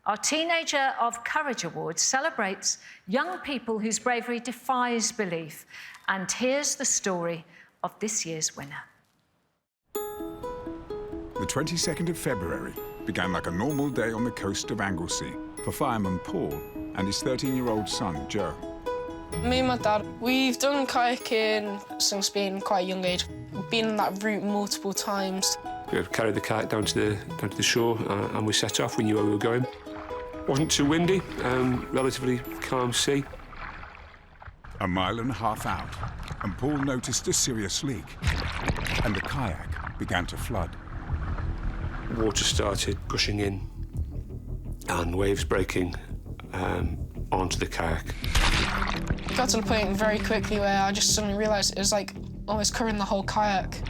Our Teenager of Courage Award celebrates young people whose bravery defies belief. And here's the story of this year's winner. The 22nd of February began like a normal day on the coast of Anglesey for fireman Paul and his 13-year-old son, Joe. Me and my dad, we've done kayaking since being quite a young age. We've been on that route multiple times. We carried the kayak down to the shore and we set off. We knew where we were going. Wasn't too windy, relatively calm sea. A mile and a half out, and Paul noticed a serious leak, and the kayak began to flood. Water started gushing in and waves breaking onto the kayak. It got to the point very quickly where I just suddenly realised it was like almost covering the whole kayak.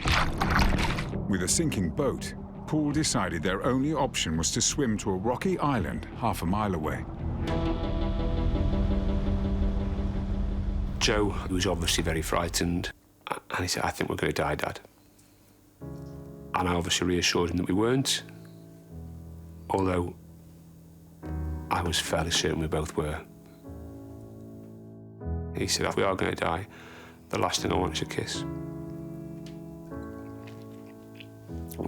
With a sinking boat, Paul decided their only option was to swim to a rocky island half a mile away. Joe was obviously very frightened, and he said, "I think we're going to die, Dad." And I obviously reassured him that we weren't, although I was fairly certain we both were. He said, "If we are going to die, the last thing I want is a kiss."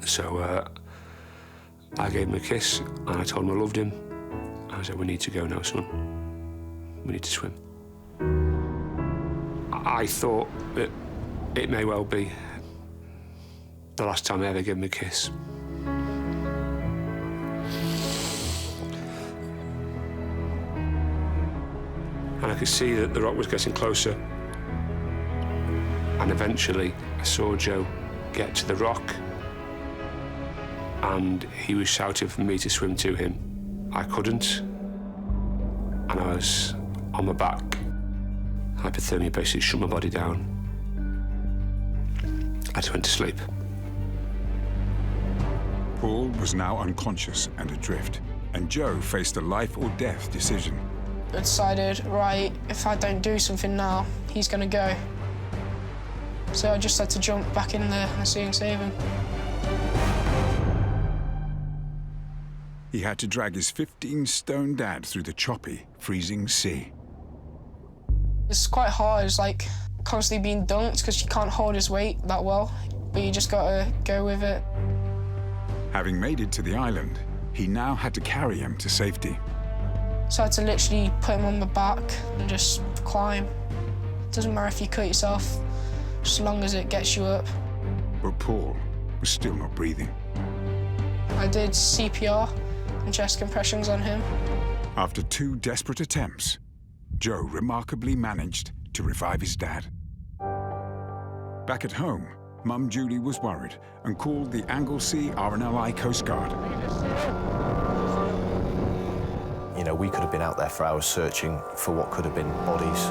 So I gave him a kiss, and I told him I loved him. I said, "We need to go now, son. We need to swim." I thought that it may well be the last time I ever gave him a kiss. And I could see that the rock was getting closer. And eventually, I saw Joe get to the rock, and he was shouting for me to swim to him. I couldn't, and I was on my back. Hypothermia basically shut my body down. I just went to sleep. Paul was now unconscious and adrift, and Joe faced a life or death decision. I decided, right, if I don't do something now, he's going to go. So I just had to jump back in the sea and save him. He had to drag his 15-stone dad through the choppy, freezing sea. It's quite hard. It's like constantly being dunked because you can't hold his weight that well, but you just got to go with it. Having made it to the island, he now had to carry him to safety. So I had to literally put him on my back and just climb. It doesn't matter if you cut yourself, as long as it gets you up. But Paul was still not breathing. I did CPR and chest compressions on him. After 2 desperate attempts, Joe remarkably managed to revive his dad. Back at home, Mum Julie was worried and called the Anglesey RNLI Coast Guard. You know, we could have been out there for hours searching for what could have been bodies,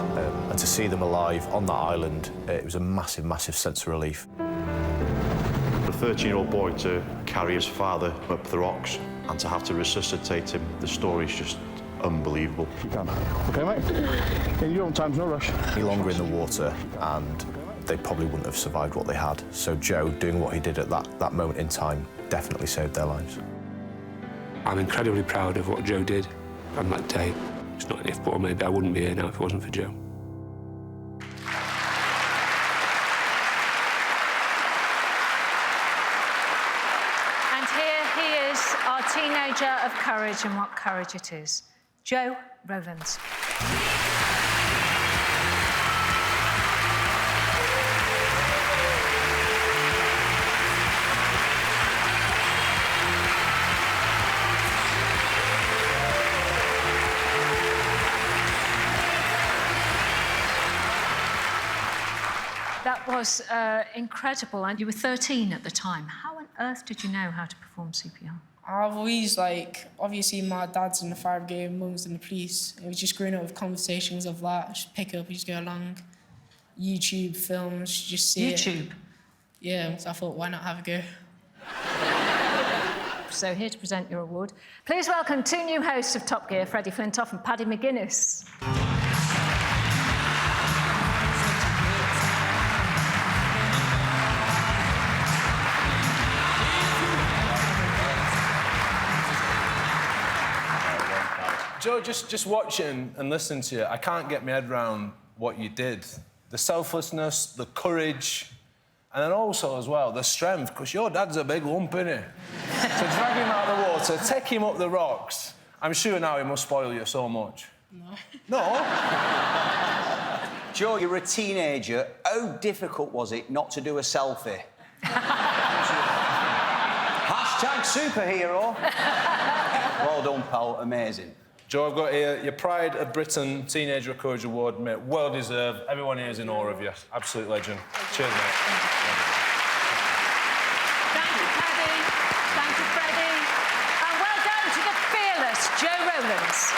and to see them alive on that island, it was a massive, massive sense of relief. For a 13-year-old boy to carry his father up the rocks and to have to resuscitate him, the story's just unbelievable. OK, mate? In your own time's no rush. Any longer in the water, and they probably wouldn't have survived what they had. So Joe, doing what he did at that moment in time, definitely saved their lives. I'm incredibly proud of what Joe did on that day. It's not an if, but maybe I wouldn't be here now if it wasn't for Joe. And here he is, our Teenager of Courage, and what courage it is. Joe Rowlands. That was incredible, and you were 13 at the time. How on earth did you know how to perform CPR? I've always, obviously my dad's in the fire brigade, mum's in the police. It was just growing up with conversations of that. Just pick up, you just go along. YouTube films, just see it. YouTube? Yeah, so I thought, why not have a go? So here to present your award, please welcome 2 new hosts of Top Gear, Freddie Flintoff and Paddy McGuinness. Joe, just watching and listening to you, I can't get my head around what you did. The selflessness, the courage, and then also, as well, the strength, because your dad's a big lump, innit? To drag him out of the water, take him up the rocks, I'm sure now he must spoil you so much. No. No? Joe, you're a teenager. How difficult was it not to do a selfie? Hashtag superhero. Well done, pal. Amazing. Joe, I've got here your Pride of Britain Teenager of Courage Award, mate. Well deserved. Everyone here is in awe of you. Absolute legend. Cheers, mate. Thank you, Paddy. Thank you, Freddie. And well done to the fearless Joe Rowlands.